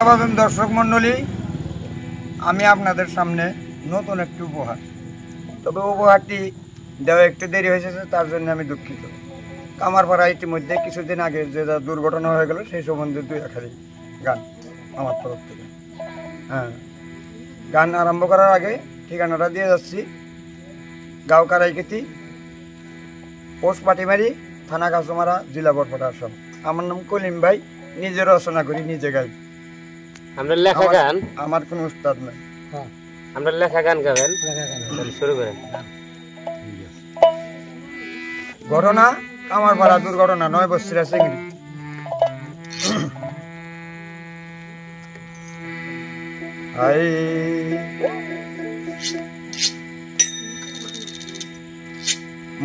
দর্শক মন্ডলী, আমি আপনাদের সামনে নতুন একটি উপহার, তবে উপহারটি দেওয়া একটু দেরি হয়েছে, তার জন্য আমি দুঃখিত। কামারপাড়া ইতিমধ্যে কিছুদিন আগে যে দুর্ঘটনা হয়ে গেল সেই সম্বন্ধে দুই একাধিক গান আমার তরফ থেকে। গান আরম্ভ করার আগে ঠিকানাটা দিয়ে যাচ্ছি। গাঁও কারাইকেতি, পোস্ট পাটিমারি, থানা কাঁচমারা, জেলা বরপেটা, আসাম। আমার নাম কলিম ভাই, নিজে রচনা করি, নিজে গাই। আমরা লেখা গান, আমার কোনো উস্তাদ নাই। আমরা লেখা গান গাবেন, শুরু করেন। ঘটনা কামারপাড়া দুর্ঘটনা, 9 বছরিয়া চিংড়ি।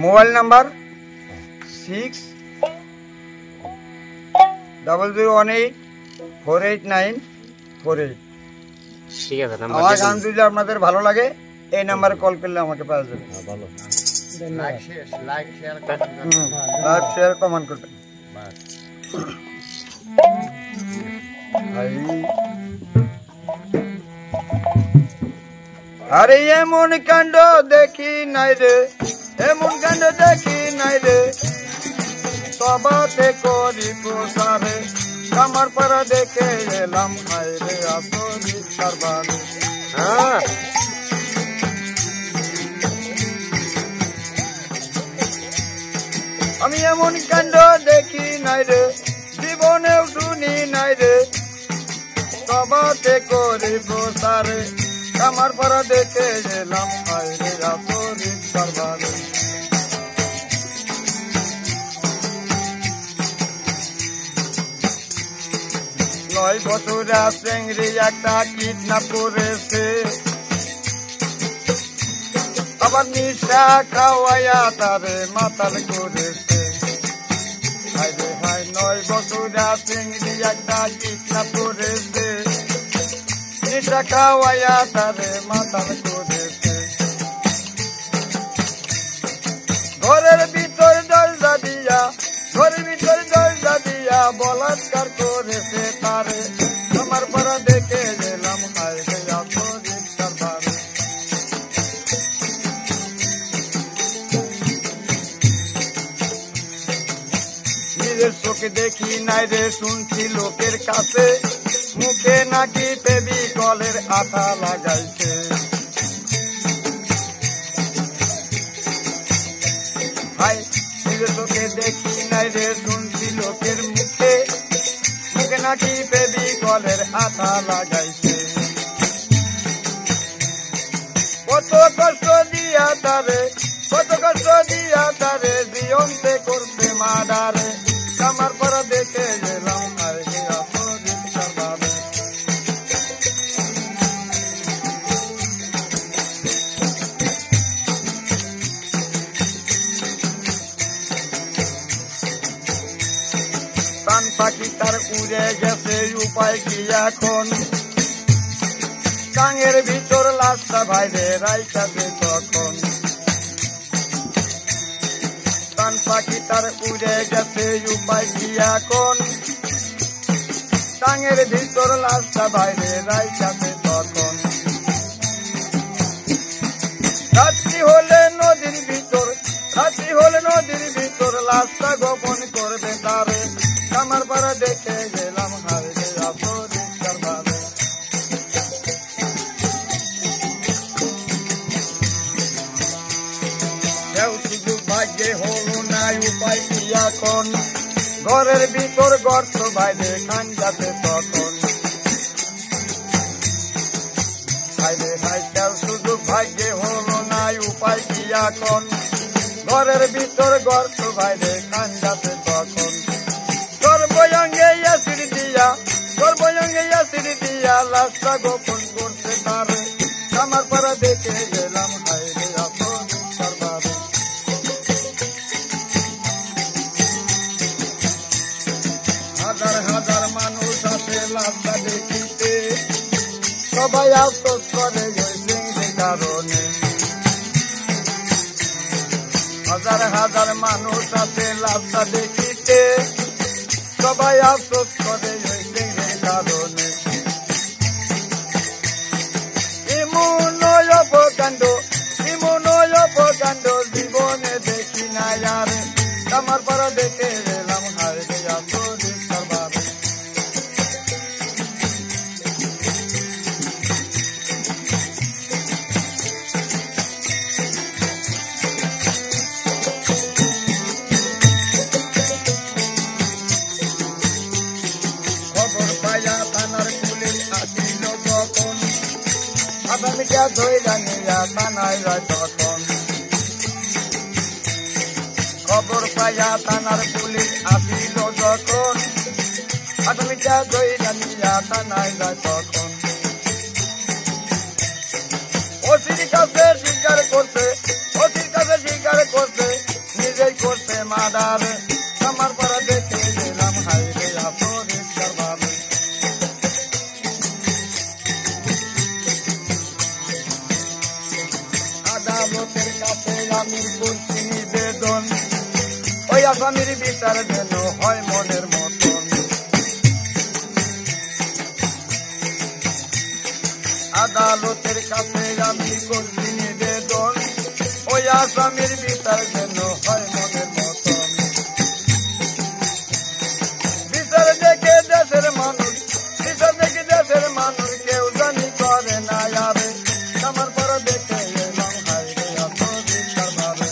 Mobile number 6018489488। ঠিক আছে, আমার গান যদি আপনাদের ভালো লাগে এই নাম্বারে কল করলে আমাকে পাওয়া যাবে। লাইক শেয়ার কমেন্ট করবেন। আরে এমন কাণ্ড দেখি নাই রে, এমন কাণ্ড দেখি নাই রে, সবাতে করি প্রসারে, কামারপাড়া দেখে এলাম হাইরে আসরি কারবারে। আমি এমন কাণ্ড দেখি নাই রে, জীবনেও শুনি নাই রে, সবাতে করি প্রসারে, কামারপাড়া দেখে এলাম হাইরে আসরি কারবারে। 9 বছরিয়া চিংড়ি একটা কিডন্যাপ করেছে, আবার নিশা খাওয়াইয়া তারে মাতাল করেছে। 9 বছরিয়া চিংড়ি একটা কিডন্যাপ করেছে, নিশা খাওয়াইয়া তারে মাতাল করেছে। ঘরের ভিতর দরজা দিয়া, ঘরের ভিতর দরজা দিয়া বলাৎকার করেছে তারে, কামারপাড়া দেখে গেলাম হাইরে আসরি কারবারে। নিজের চোখে দেখি নাই রে, শুনছি লোকের কাছে, মুখে নাকি ফেভিকলের আঠা লাগাইছে। নিজের চোখে দেখি নাই রে, শুনছি লোকের মুখে, মুখে নাকি ফেভিকলের আঠা লাগাইছে। কত কষ্ট দিয়া তারে, কত কষ্ট দিয়া তারে, জীবনতে করতে মাদারে, কামারপাড়া দেখে গেলাম হাইরে আসরি কারবারে। প্রাণ পাখি তার উড়ে গেছে, উপায় কি এখন, কাঙের ভিতর লাশটা ভাইরে রাইখাছে তখন। প্রাণ পাখি তার উড়ে গেছে, উপায় কি এখন, কাঙের ভিতর লাশটা ভাইরে রাইখাছে তখন। রাত্রি হলে নদীর ভিতর, রাত্রি হলে নদীর ভিতর লাশটা গোপন করবে তারে, কামারপাড়া দেখে গেলাম হাইরে আসরি কারবারে। শুধু ভাগ্যে হলো না, উপায় কি এখন, ঘরের ভিতর গর্ত বাইরে খাঞ্জাতে তখন। হাইরে হাইটাল শুধু ভাগ্যে হলো না, উপায় কি এখন, ঘরের ভিতর গর্ত বাইরে খাঞ্জাতে তখন। সর্বঙ্গে অ্যাসিড দিয়া, সর্বঙ্গে অ্যাসিড দিয়া লাশটা গোপন করতে তারে, কামারপাড়া দেখে গেলাম হাইরে আসরি কারবারে। হাজার হাজার মানুষ আছে লাশটা দেখিতে, সবাই আফসোস করে ওই চিংড়ির কারণে। হাজার হাজার মানুষ আছে লাশটা দেখিতে, সবাই আফসোস করে ওই চিংড়ির কারণে। আমার পাড়া দেখে এলাম হায় রে এত রিক্সার বাড়ি। খবর পাইয়া থানার পুলিশ আসিল যখন, আসামিটা ধইরা নিয়া থানায় যায় তখন। খবর পাইয়া থানার পুলিশ আসিল যখন, আসামিটা ধইরা নিয়া থানায় যায় তখন। ওসির কাছে স্বীকার করছে, ওসির কাছে স্বীকার করছে, নিজেই করছে মার্ডার। আমার পাড়া দেখে গেলাম হায় রে এত রিক্সার বাড়ি। আদালতের কাছে আমি করছি নিবেদন, ওই আসামির বিচার যেন হয় মনের মতন। আদালতের কাছে আমি করছি নিবেদন, ওই আসামির বিচার যেন হয় মনের মতন। বিচার দেখে দেশের মানুষ, বিচার দেখে দেশের মানুষ কেউ জানি করে না যাবে। আমার পর দেখে এলাম হায় রে এত রিক্সার বাড়ি।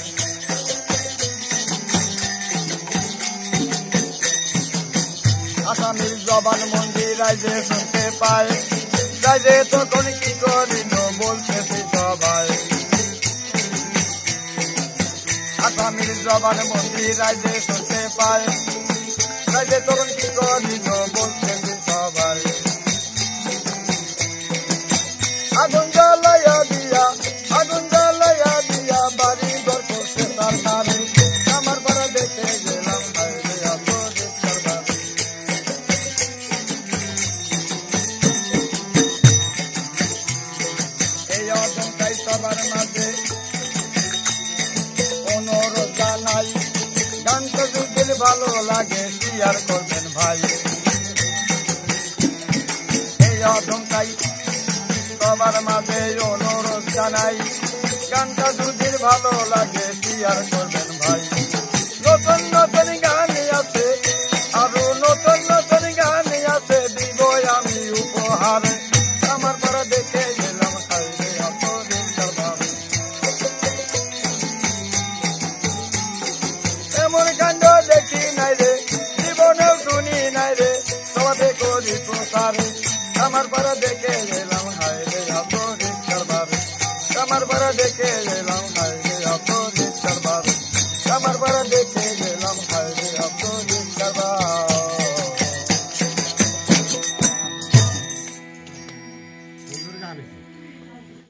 আসামির জবান মন্দির রাইজে শুনতে পায়, রাইজে তখন কি করিল বলতেছি সবাই। আসামির জবান মন্দির রাইজে শুনতে পায়, রাইজে তখন কি করিল বলতেছি সবাই। আগুন জ্বালাইয়া দিয়া, আগুন জ্বালাইয়া দিয়া বাড়ি ঘর করছে তার নারী। আমার পাড়া দেখে গেলাম হায় রে এত রিক্সার বাড়ি। এই অজন্তাই সবার মাঝে অনুরোধ জানাই, গান তো যদি ভালো লাগে শেয়ার করবেন ভাই। এই অজন্তাই সবার মাঝে অনুরোধ জানাই, গানটা যদি ভালো লাগে শেয়ার করবেন ভাই। নতুন নতুন গান আছে, আরো নতুন নতুন গান আছে, দিব আমি উপহার। আমার পাড়া দেখে গেলাম হায় রে এত রিক্সার বাড়ি। এমন কাণ্ড দেখি নাই রে, জীবনেও শুনি নাই রে, সবাই করি প্রচার। আমার পাড়া দেখে গেলাম হায় রে এত রিক্সার বাড়ি। আমার পাড়া দেখে গেলাম হায় রে এত রিক্সার বাড়ি। আমার পাড়া দেখে গেলাম হায়